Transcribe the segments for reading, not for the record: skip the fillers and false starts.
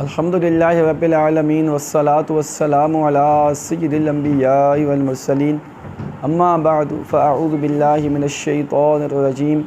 الحمدللہ رب العالمین والصلاة والسلام علی سید الانبیاء والمرسلین اما بعد فاعوذ باللہ من الشیطان الرجیم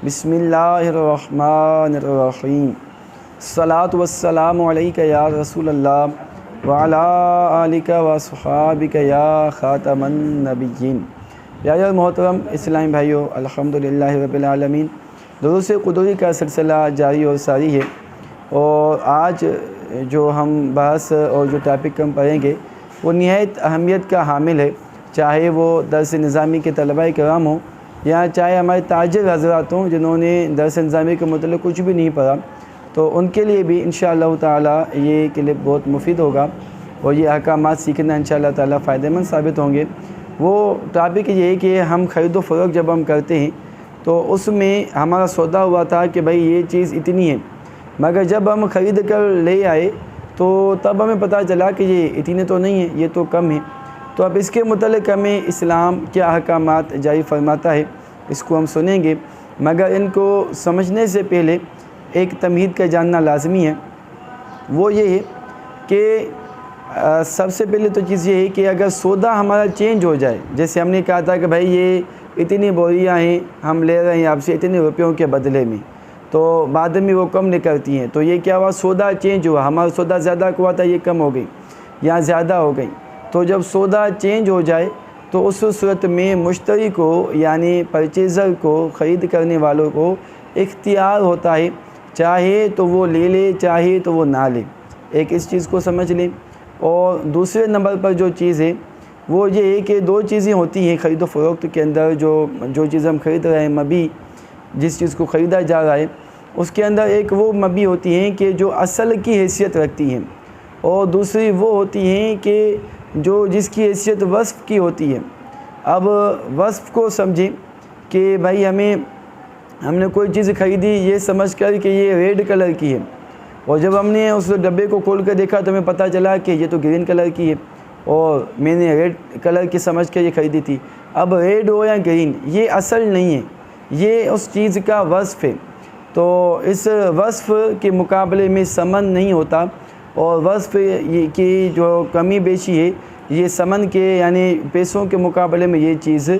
بسم اللہ الرحمن الرحیم الصلاة والسلام علیک یا رسول اللہ وعلی آلک واصحابک یا خاتم النبیین۔ پیارے محترم اسلامی بھائیو، الحمدللہ رب العالمین، دروس قدری کا سلسلہ جاری اور ساری ہے، اور آج جو ہم بحث اور جو ٹاپک ہم پڑھیں گے وہ نہایت اہمیت کا حامل ہے، چاہے وہ درس نظامی کے طلباء کرام ہوں یا چاہے ہمارے تاجر حضرات ہوں جنہوں نے درس نظامی کے متعلق کچھ بھی نہیں پڑھا، تو ان کے لیے بھی انشاءاللہ تعالی یہ کلپ بہت مفید ہوگا اور یہ احکامات سیکھنا انشاءاللہ تعالی فائدہ مند ثابت ہوں گے۔ وہ ٹاپک یہ ہے کہ ہم خرید و فروخت جب ہم کرتے ہیں تو اس میں ہمارا سودا ہوا تھا کہ بھائی یہ چیز اتنی ہے، مگر جب ہم خرید کر لے آئے تو تب ہمیں پتہ چلا کہ یہ اتنے تو نہیں ہے، یہ تو کم ہے۔ تو اب اس کے متعلق ہمیں اسلام کیا احکامات جاری فرماتا ہے اس کو ہم سنیں گے، مگر ان کو سمجھنے سے پہلے ایک تمہید کا جاننا لازمی ہے۔ وہ یہ ہے کہ سب سے پہلے تو چیز یہ ہے کہ اگر سودا ہمارا چینج ہو جائے، جیسے ہم نے کہا تھا کہ بھائی یہ اتنی بوریاں ہیں، ہم لے رہے ہیں آپ سے اتنے روپیوں کے بدلے میں، تو بعد میں وہ کم نکلتی ہیں، تو یہ کیا ہوا، سودا چینج ہوا، ہمارا سودا زیادہ ہوا تھا یہ کم ہو گئی یا زیادہ ہو گئی۔ تو جب سودا چینج ہو جائے تو اس صورت میں مشتری کو یعنی پرچیزر کو، خرید کرنے والوں کو اختیار ہوتا ہے، چاہے تو وہ لے لے چاہے تو وہ نہ لے، ایک اس چیز کو سمجھ لیں۔ اور دوسرے نمبر پر جو چیز ہے وہ یہ ہے کہ دو چیزیں ہوتی ہیں خرید و فروخت کے اندر، جو چیز ہم خرید رہے ہیں، مبیع جس چیز کو خریدا جا رہا ہے، اس کے اندر ایک وہ مبیع ہوتی ہیں کہ جو اصل کی حیثیت رکھتی ہیں، اور دوسری وہ ہوتی ہیں کہ جس کی حیثیت وصف کی ہوتی ہے۔ اب وصف کو سمجھیں کہ بھائی ہم نے کوئی چیز خریدی یہ سمجھ کر کہ یہ ریڈ کلر کی ہے، اور جب ہم نے اس ڈبے کو کھول کر دیکھا تو ہمیں پتہ چلا کہ یہ تو گرین کلر کی ہے، اور میں نے ریڈ کلر کی سمجھ کر یہ خریدی تھی۔ اب ریڈ ہو یا گرین یہ اصل نہیں ہے، یہ اس چیز کا وصف ہے، تو اس وصف کے مقابلے میں ثمن نہیں ہوتا، اور وصف کی جو کمی بیشی ہے یہ ثمن کے یعنی پیسوں کے مقابلے میں یہ چیز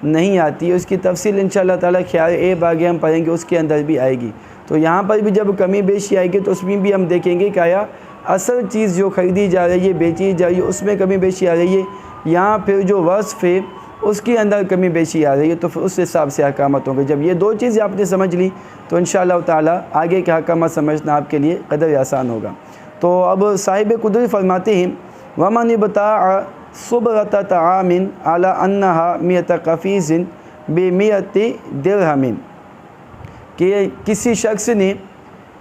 نہیں آتی ہے۔ اس کی تفصیل انشاءاللہ تعالی خیال ایب آگے ہم پڑھیں گے، اس کے اندر بھی آئے گی۔ تو یہاں پر بھی جب کمی بیشی آئے گی تو اس میں بھی ہم دیکھیں گے کہ آیا اصل چیز جو خریدی جا رہی ہے، بیچی جا رہی ہے، اس میں کمی بیشی آ رہی ہے، یہاں پھر جو وصف ہے اس کے اندر کمی بیشی آ رہی ہے، تو پھر اس حساب سے احکامات ہوں گے۔ جب یہ دو چیزیں آپ نے سمجھ لی تو انشاءاللہ تعالی آگے کے احکامات سمجھنا آپ کے لیے قدر آسان ہوگا۔ تو اب صاحب قدری فرماتے ہیں وَمَنِ ابْتَاعَ صُبْرَةَ طَعَامٍ عَلَىٰ أَنَّهَا مِئَةَ قَفِيزٍ بِمِئَةِ دِرْہَمٍ، کہ کسی شخص نے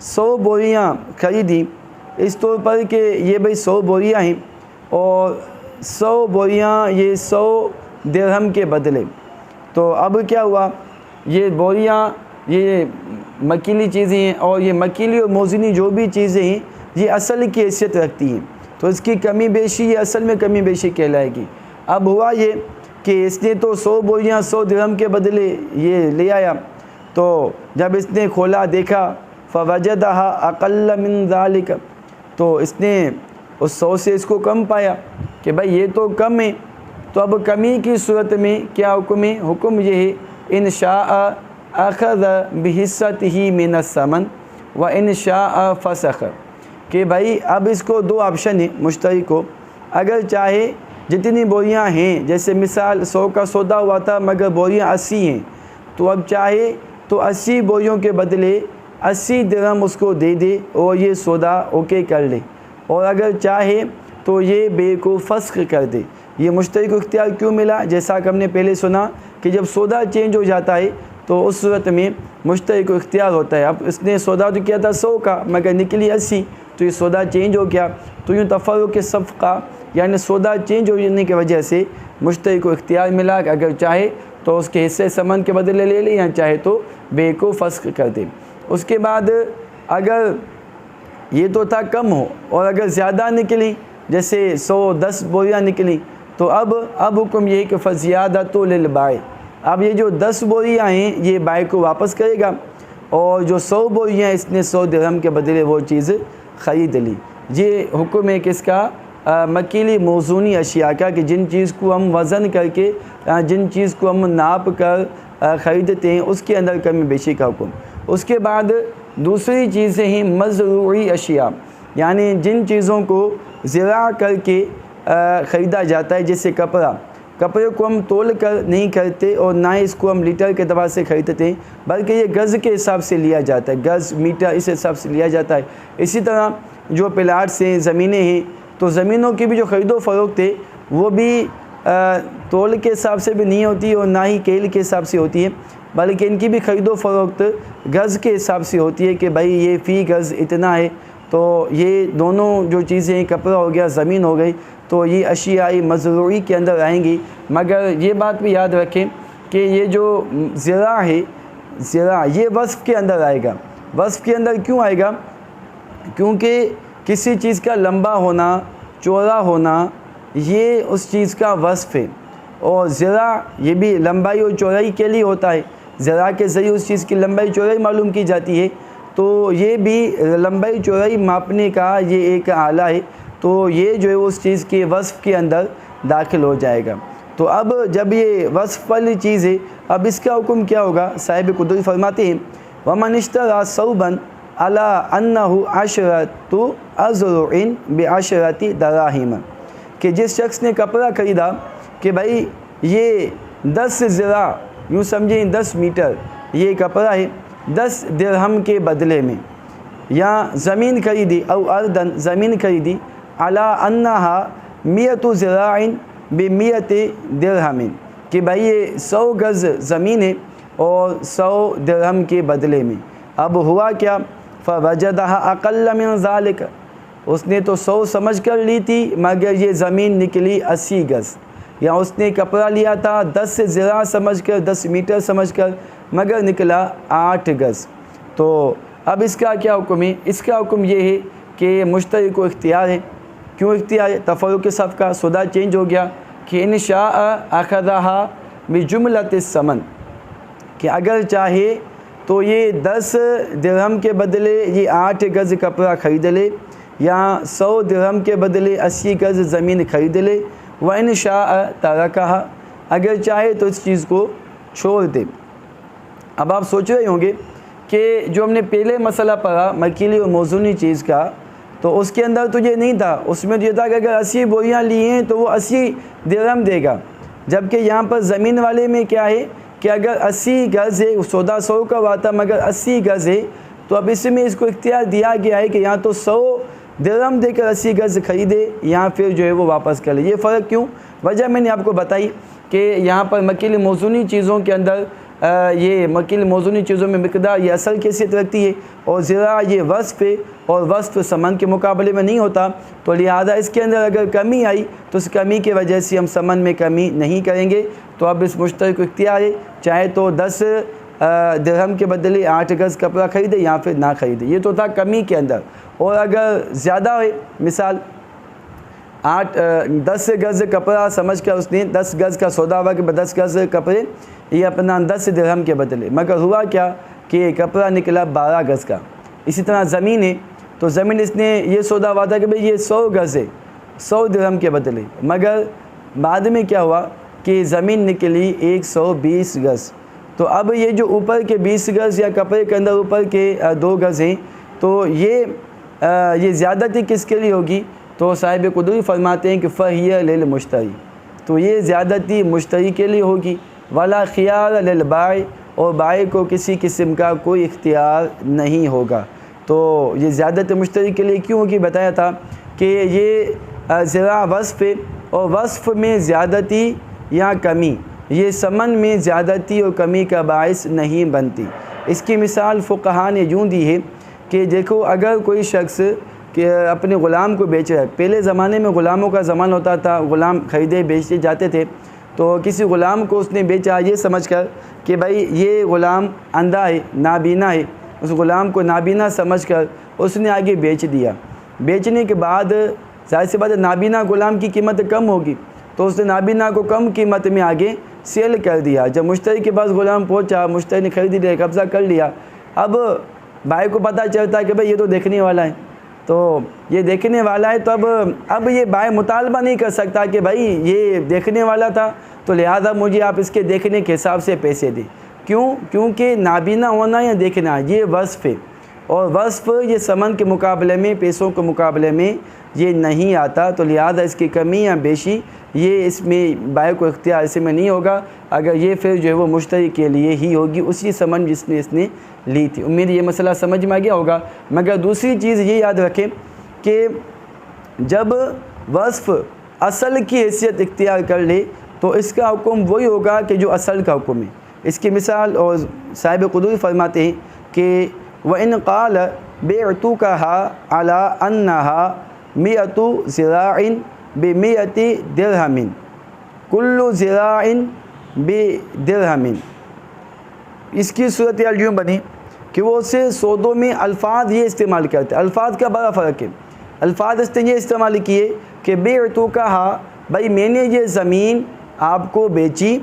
100 بوریاں خریدی اس طور پر کہ یہ بھئی 100 بوریاں ہیں، اور 100 بوریاں یہ 100 درہم کے بدلے۔ تو اب کیا ہوا، یہ بوریاں یہ مکیلی چیزیں ہیں، اور یہ مکیلی اور موزنی جو بھی چیزیں ہیں یہ اصل کی حیثیت رکھتی ہیں، تو اس کی کمی بیشی یہ اصل میں کمی بیشی کہلائے گی۔ اب ہوا یہ کہ اس نے تو 100 بوریاں 100 درہم کے بدلے یہ لے آیا، تو جب اس نے کھولا دیکھا فَوَجَدَهَا أَقَلَّ مِنْ ذَلِكَ، تو اس نے اس 100 سے اس کو کم پایا کہ بھائی یہ تو کم ہے۔ تو اب کمی کی صورت میں کیا حکم ہے، حکم یہ ہے إِنْ شَاءَ أَخَذَ بِحِصَّتِهِ مِنَ الثَّمَنِ وَإِنْ شَاءَ فَسَخَ، کہ بھائی اب اس کو دو آپشن ہیں مشتری کو، اگر چاہے جتنی بوریاں ہیں، جیسے مثال 100 کا سودا ہوا تھا مگر بوریاں 80 ہیں، تو اب چاہے تو 80 بوریوں کے بدلے 80 درہم اس کو دے دے اور یہ سودا اوکے کر لے، اور اگر چاہے تو یہ بے کو فسخ کر دے۔ یہ مشتری کو اختیار کیوں ملا، جیسا کہ ہم نے پہلے سنا کہ جب سودا چینج ہو جاتا ہے تو اس صورت میں مشتری کو اختیار ہوتا ہے۔ اب اس نے سودا تو کیا تھا 100 کا مگر نکلی 80، تو یہ سودا چینج ہو گیا، تو یوں تفرق صفقہ یعنی سودا چینج ہونے کی وجہ سے مشتری کو اختیار ملا کہ اگر چاہے تو اس کے حصے ثمن کے بدلے لے لے، یا چاہے تو بے کو فسخ کر دے۔ اس کے بعد اگر یہ تو تھا کم ہو اور اگر زیادہ نکلی، جیسے 110 بوریاں نکلی، تو اب حکم یہ ہے کہ فَزِيَادَةُ لِلْبَائِعِ، اب یہ جو 10 بوریاں ہیں یہ بائع کو واپس کرے گا، اور جو 100 بوریاں اس نے 100 درہم کے بدلے وہ چیز خرید لی۔ یہ حکم ہے کس کا؟ مکیلی موزونی اشیاء کا، کہ جن چیز کو ہم وزن کر کے، جن چیز کو ہم ناپ کر خریدتے ہیں اس کے اندر کمی بیشی کا حکم۔ اس کے بعد دوسری چیزیں ہیں مزروعی اشیاء، یعنی جن چیزوں کو زرع کر کے خریدا جاتا ہے، جیسے کپڑے کو ہم تول کر نہیں کرتے اور نہ اس کو ہم لیٹر کے اعتبار سے خریدتے ہیں، بلکہ یہ گز کے حساب سے لیا جاتا ہے، گز میٹر اس حساب سے لیا جاتا ہے۔ اسی طرح جو پلاٹس ہیں، زمینیں ہیں، تو زمینوں کی بھی جو خرید و فروخت ہے وہ بھی تول کے حساب سے بھی نہیں ہوتی اور نہ ہی کیل کے حساب سے ہوتی ہے، بلکہ ان کی بھی خرید و فروخت گز کے حساب سے ہوتی ہے کہ بھائی یہ فی گز اتنا ہے۔ تو یہ دونوں جو چیزیں، کپڑا ہو گیا، زمین ہو گئی، تو یہ اشیاء مزروعی کے اندر آئیں گی۔ مگر یہ بات بھی یاد رکھیں کہ یہ جو زرع ہے، زرع یہ وصف کے اندر آئے گا۔ وصف کے اندر کیوں آئے گا؟ کیونکہ کسی چیز کا لمبا ہونا، چوڑا ہونا، یہ اس چیز کا وصف ہے، اور زرع یہ بھی لمبائی اور چوڑائی کے لیے ہوتا ہے۔ زرع کے ذریعے اس چیز کی لمبائی چوڑائی معلوم کی جاتی ہے، تو یہ بھی لمبائی چوڑائی ماپنے کا یہ ایک آلہ ہے، تو یہ جو ہے اس چیز کے وصف کے اندر داخل ہو جائے گا۔ تو اب جب یہ وصف والی چیز ہے، اب اس کا حکم کیا ہوگا؟ صاحب قدرت فرماتے ہیں وَمَنِ اشْتَرَىٰ ثَوْبًا عَلَىٰ أَنَّهُ عَشْرَةُ أَذْرُعٍ بِعَشْرَةِ دَرَاهِمَ، کہ جس شخص نے کپڑا خریدا کہ بھائی یہ 10 ذراع، یوں سمجھیں 10 میٹر یہ کپڑا ہے، 10 درہم کے بدلے میں، یا زمین خریدی، او اردن زمین خریدی، عَلَىٰ أَنَّهَا 100 ذراع ب100 درہم، کہ بھائی یہ 100 گز زمین ہے اور 100 درہم کے بدلے میں۔ اب ہوا کیا؟ فَوَجَدَهَا أَقَلَّ مِنْ ذَلِكَ، اس نے تو 100 سمجھ کر لی تھی، مگر یہ زمین نکلی 80 گز، یا اس نے کپڑا لیا تھا 10 ذراع سمجھ کر، 10 میٹر سمجھ کر، مگر نکلا 8 گز۔ تو اب اس کا کیا حکم ہے؟ اس کا حکم یہ ہے کہ مشتری کو اختیار ہے۔ کیوں اختیار ہے؟ تفرق صفقہ، سودا چینج ہو گیا، کہ ان شاء اخذها بجملۃ الثمن، کہ اگر چاہے تو یہ 10 درہم کے بدلے یہ 8 گز کپڑا خرید لے، یا 100 درہم کے بدلے 80 گز زمین خرید لے، وَإِنْ شَاءَ تَرَكَهَا، اگر چاہے تو اس چیز کو چھوڑ دے۔ اب آپ سوچ رہے ہوں گے کہ جو ہم نے پہلے مسئلہ پڑھا مکیلی اور موزونی چیز کا، تو اس کے اندر تو یہ نہیں تھا، اس میں تو یہ تھا کہ اگر 80 بوریاں لی ہیں تو وہ 80 درہم دے گا، جبکہ یہاں پر زمین والے میں کیا ہے کہ اگر 80 گز ہے، سودا 100 کا ہوا تھا مگر 80 گز ہے، تو اب اس میں اس کو اختیار دیا گیا ہے کہ یہاں تو 100 درہم دے کر 80 گز خریدے، یہاں پھر جو ہے وہ واپس کر لے۔ یہ فرق کیوں؟ وجہ میں نے آپ کو بتائی کہ یہاں پر مکیل موزونی چیزوں کے اندر یہ مکیل موزونی چیزوں میں مقدار یہ اصل کیفیت رکھتی ہے، اور زرع یہ وصف ہے، اور وصف ثمن کے مقابلے میں نہیں ہوتا، تو لہذا اس کے اندر اگر کمی آئی تو اس کمی کی وجہ سے ہم ثمن میں کمی نہیں کریں گے۔ تو اب اس مشتری کو اختیار ہے، چاہے تو 10 درہم کے بدلے 8 گز کپڑا خریدے یا پھر نہ خریدے۔ یہ تو تھا کمی کے اندر، اور اگر زیادہ ہے، مثال 10 گز کپڑا سمجھ کر اس نے 10 گز کا سودا ہوا کہ 10 گز کپڑے یہ اپنا 10 درہم کے بدلے، مگر ہوا کیا کہ کپڑا نکلا 12 گز کا۔ اسی طرح زمین ہے، تو زمین اس نے یہ سودا ہوا تھا کہ بھئی یہ 100 گز ہے، 100 درہم کے بدلے، مگر بعد میں کیا ہوا کہ زمین نکلی 120 گز۔ تو اب یہ جو اوپر کے 20 گز یا کپڑے کے اندر اوپر کے 2 گز ہیں، تو یہ زیادتی کس کے لیے ہوگی؟ تو صاحب قدرت فرماتے ہیں کہ فَهِيَ لِلْمُشْتَرِي، تو یہ زیادتی مشتری کے لیے ہوگی، وَلَا خِيَارَ لِلْبَائِعِ، اور بائع کو کسی قسم کا کوئی اختیار نہیں ہوگا۔ تو یہ زیادتی مشتری کے لیے کیوں ہوگی؟ بتایا تھا کہ یہ زرع وصف ہے، اور وصف میں زیادتی یا کمی یہ ثمن میں زیادتی اور کمی کا باعث نہیں بنتی۔ اس کی مثال فقہاء نے یوں دی ہے کہ دیکھو اگر کوئی شخص کہ اپنے غلام کو بیچ رہا ہے، پہلے زمانے میں غلاموں کا زمانہ ہوتا تھا، غلام خریدے بیچتے جاتے تھے، تو کسی غلام کو اس نے بیچا یہ سمجھ کر کہ بھائی یہ غلام اندھا ہے، نابینا ہے، اس غلام کو نابینا سمجھ کر اس نے آگے بیچ دیا۔ بیچنے کے بعد ظاہر سی بات ہے نابینا غلام کی قیمت کم ہوگی، تو اس نے نابینا کو کم قیمت میں آگے سیل کر دیا۔ جب مشتری کے پاس غلام پہنچا، مشتری نے خرید لیا، قبضہ کر لیا، اب بھائی کو پتہ چلتا ہے کہ بھائی یہ تو دیکھنے والا ہے، تو یہ دیکھنے والا ہے، تو اب یہ بائیں مطالبہ نہیں کر سکتا کہ بھائی یہ دیکھنے والا تھا تو لہٰذا مجھے آپ اس کے دیکھنے کے حساب سے پیسے دیں۔ کیونکہ نابینا ہونا یا دیکھنا یہ وصف ہے، اور وصف یہ ثمن کے مقابلے میں، پیسوں کے مقابلے میں یہ نہیں آتا، تو لہٰذا اس کی کمی یا بیشی یہ اس میں بائع کو اختیار اس میں نہیں ہوگا، اگر یہ پھر جو ہے وہ مشتری کے لیے ہی ہوگی، اسی ثمن جس نے اس نے لی تھی۔ امید یہ مسئلہ سمجھ میں آ گیا ہوگا۔ مگر دوسری چیز یہ یاد رکھیں کہ جب وصف اصل کی حیثیت اختیار کر لے تو اس کا حکم وہی ہوگا کہ جو اصل کا حکم ہے۔ اس کی مثال اور صاحب قدوری فرماتے ہیں کہ وَإِنْ قَالَ بِعْتُكَهَا عَلَىٰ أَنَّهَا 100 ذِرَاعٍ ب100 درہم كُلُّ ذِرَاعٍ بِدرہم۔ اس کی صورتحال یوں بنی کہ وہ اسے سودوں میں الفاظ یہ استعمال کرتے، الفاظ کا بڑا فرق ہے۔ الفاظ اس نے یہ استعمال کیے کہ بِعْتُكَهَا، بھائی میں نے یہ زمین آپ کو بیچی،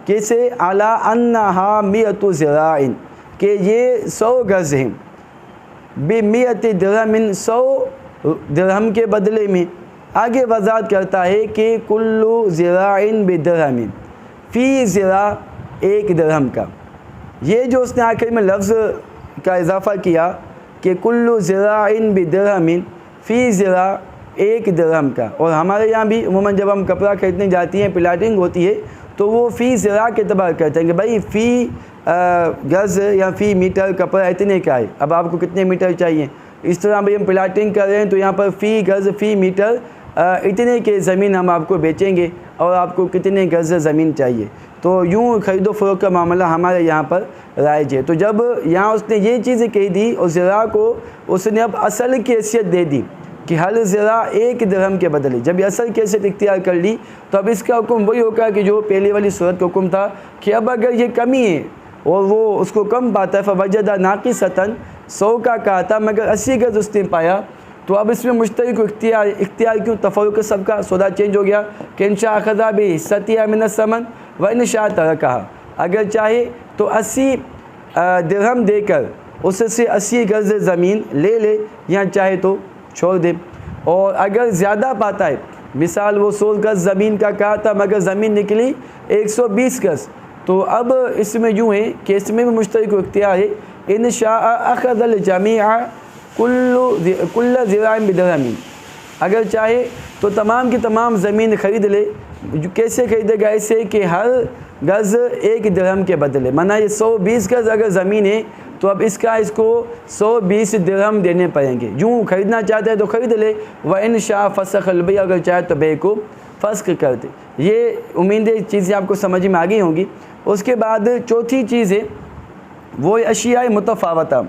کیسے؟ عَلَىٰ أَنَّهَا 100 ذِرَاعٍ، کہ یہ 100 گز ہیں، ب100 درہم، 100 درہم کے بدلے میں۔ آگے وضاحت کرتا ہے کہ کلُّ ذِرَاعٍ بِدرہم، فی ذراع 1 درہم کا۔ یہ جو اس نے آخر میں لفظ کا اضافہ کیا کہ کلُّ ذِرَاعٍ بِدرہم، فی ذراع 1 درہم کا، اور ہمارے یہاں بھی عموماً جب ہم کپڑا خریدنے جاتی ہیں، پلاٹنگ ہوتی ہے، تو وہ فی ذراع کے اعتبار کرتے ہیں کہ بھائی فی گز یا فی میٹر کپڑا اتنے کا ہے، اب آپ کو کتنے میٹر چاہیے۔ اس طرح بھائی ہم پلاٹنگ کر رہے ہیں تو یہاں پر فی گز فی میٹر اتنے کے زمین ہم آپ کو بیچیں گے، اور آپ کو کتنے گز زمین چاہیے۔ تو یوں خرید و فروخت کا معاملہ ہمارے یہاں پر رائج ہے۔ تو جب یہاں اس نے یہ چیزیں کہی دی اور ذراع کو اس نے اب اصل کی حیثیت دے دی کہ ہر ذراع 1 درہم کے بدلے، جب یہ اصل کی حیثیت اختیار کر لی تو اب اس کا حکم وہی ہوگا کہ جو پہلے والی صورت کا حکم تھا کہ اب اگر یہ کمی ہے اور وہ اس کو کم پاتا ہے، فوجدہ ناقصۃ، 100 کا کہا تھا مگر 80 گز اس نے پایا، تو اب اس میں مشتری کو اختیار کیوں؟ تفرق سب کا سودا چینج ہو گیا کہ انشاء اخذا بحصتها من الثمن وان شاء ترکها، اگر چاہے تو 80 درہم دے کر اس سے 80 گز زمین لے لے، یا چاہے تو چھوڑ دے۔ اور اگر زیادہ پاتا ہے، مثال وہ 100 گز زمین کا کہا تھا مگر زمین نکلی 120 گز، تو اب اس میں یوں ہے کہ اس میں بھی مشتری کو اختیار ہے، ان شاء اخذ الجمیع کل ذراع بدرہم، اگر چاہے تو تمام کی تمام زمین خرید لے۔ کیسے خریدے گا؟ اسے کہ ہر گز 1 درہم کے بدلے، مانا یہ 120 گز اگر زمین ہے تو اب اس کو 120 درہم دینے پڑیں گے۔ یوں خریدنا چاہتے ہیں تو خرید لے، وَإِنْ شَاءَ فَسَخَ الْبَيْعَ، اگر چاہے تو بے کو فسخ کر دے۔ یہ امید ہے چیزیں آپ کو سمجھ میں آ گئی ہوں گی۔ اس کے بعد چوتھی چیز ہے وہ اشیاء متفاوتہ۔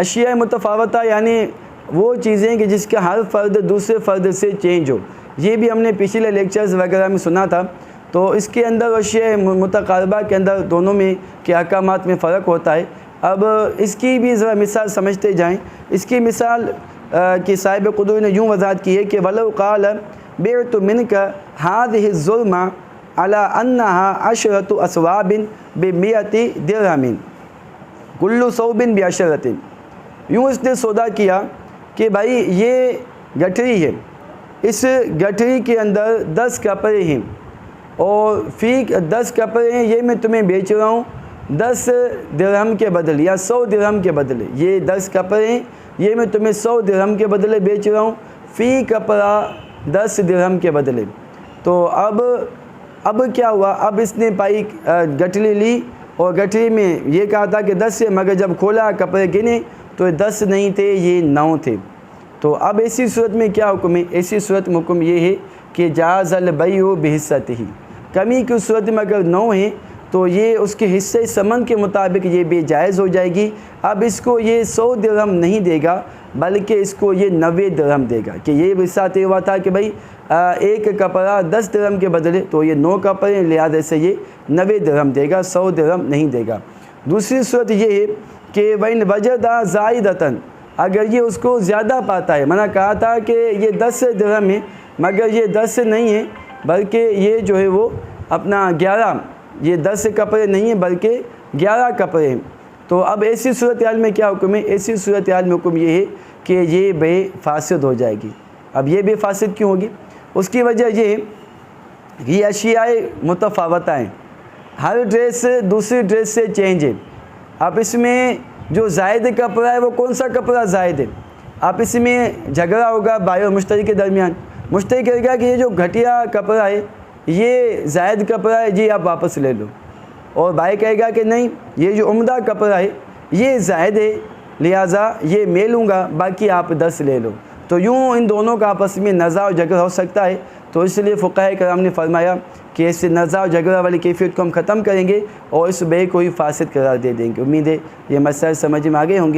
اشیاء متفاوتہ یعنی وہ چیزیں کہ جس کا ہر فرد دوسرے فرد سے چینج ہو۔ یہ بھی ہم نے پچھلے لیکچرز وغیرہ میں سنا تھا۔ تو اس کے اندر اشیاء متقاربہ کے اندر دونوں میں کے احکامات میں فرق ہوتا ہے۔ اب اس کی بھی ذرا مثال سمجھتے جائیں۔ اس کی مثال کی صاحب قدوری نے یوں وضاحت کی ہے کہ وَلَوْ قَالَ بِعْتُ مِنْكَ هَذِهِ الظُّلْمَ عَلَىٰ أَنَّهَا 10 أَثْوَابٍ ب100 درہم كُلُّ ثَوْبٍ ب10، یوں اس نے سودا کیا کہ بھائی یہ گٹھری ہے، اس گٹھری کے اندر 10 کپڑے ہیں، اور فی 10 کپڑے ہیں، یہ میں تمہیں بیچ رہا ہوں 10 درہم کے بدلے یا 100 درہم کے بدلے۔ یہ 10 کپڑے ہیں، یہ میں تمہیں 100 درہم کے بدلے بیچ رہا ہوں، فی کپڑا 10 درہم کے بدلے۔ تو اب کیا ہوا؟ اب اس نے پائی گٹھری لی، اور گٹھری میں یہ کہا تھا کہ 10 سے، مگر جب کھولا کپڑے گنے تو 10 نہیں تھے، یہ 9 تھے۔ تو اب ایسی صورت میں کیا حکم ہے؟ ایسی صورت میں حکم یہ ہے کہ جاز البیع بحصتہ، کمی کی صورت میں اگر 9 ہیں تو یہ اس کے حصے ثمن کے مطابق یہ بے جائز ہو جائے گی۔ اب اس کو یہ 100 درہم نہیں دے گا بلکہ اس کو یہ 90 درہم دے گا، کہ یہ حصہ طے ہوا تھا کہ بھائی ایک کپڑا 10 درہم کے بدلے، تو یہ 9 کپڑے، لہٰذا سے یہ 90 درہم دے گا، 100 درہم نہیں دے گا۔ دوسری صورت یہ ہے کہ وَإِنْ وَجَدَ زَائِدَةً، اگر یہ اس کو زیادہ پاتا ہے، منع کہا تھا کہ یہ 10 درہم ہے مگر یہ 10 نہیں ہے بلکہ یہ جو ہے وہ اپنا 11، یہ 10 کپڑے نہیں ہیں بلکہ 11 کپڑے ہیں۔ تو اب ایسی صورتحال میں کیا حکم ہے؟ ایسی صورتحال میں حکم یہ ہے کہ یہ بے فاسد ہو جائے گی۔ اب یہ بے فاسد کیوں ہوگی؟ اس کی وجہ یہ اشیاء متفاوتہ ہیں، ہر ڈریس دوسری ڈریس سے چینج ہے۔ اب اس میں جو زائد کپڑا ہے وہ کون سا کپڑا زائد ہے؟ اب اس میں جھگڑا ہوگا بھائی اور مشتری کے درمیان، مشتری کہے گا کہ یہ جو گھٹیا کپڑا ہے یہ زائد کپڑا ہے، جی آپ واپس لے لو، اور بھائی کہے گا کہ نہیں یہ جو عمدہ کپڑا ہے یہ زائد ہے لہٰذا یہ میں لوں گا، باقی آپ 10 لے لو۔ تو یوں ان دونوں کا آپس میں نزاع و جھگڑا ہو سکتا ہے۔ تو اس لیے فقہاء کرام نے فرمایا کہ اس نزاع و جھگڑا والی کیفیت کو ہم ختم کریں گے اور اس بے کو ہی فاسد قرار دے دیں گے۔ امید ہے یہ مسائل سمجھ میں آگے ہوں گے۔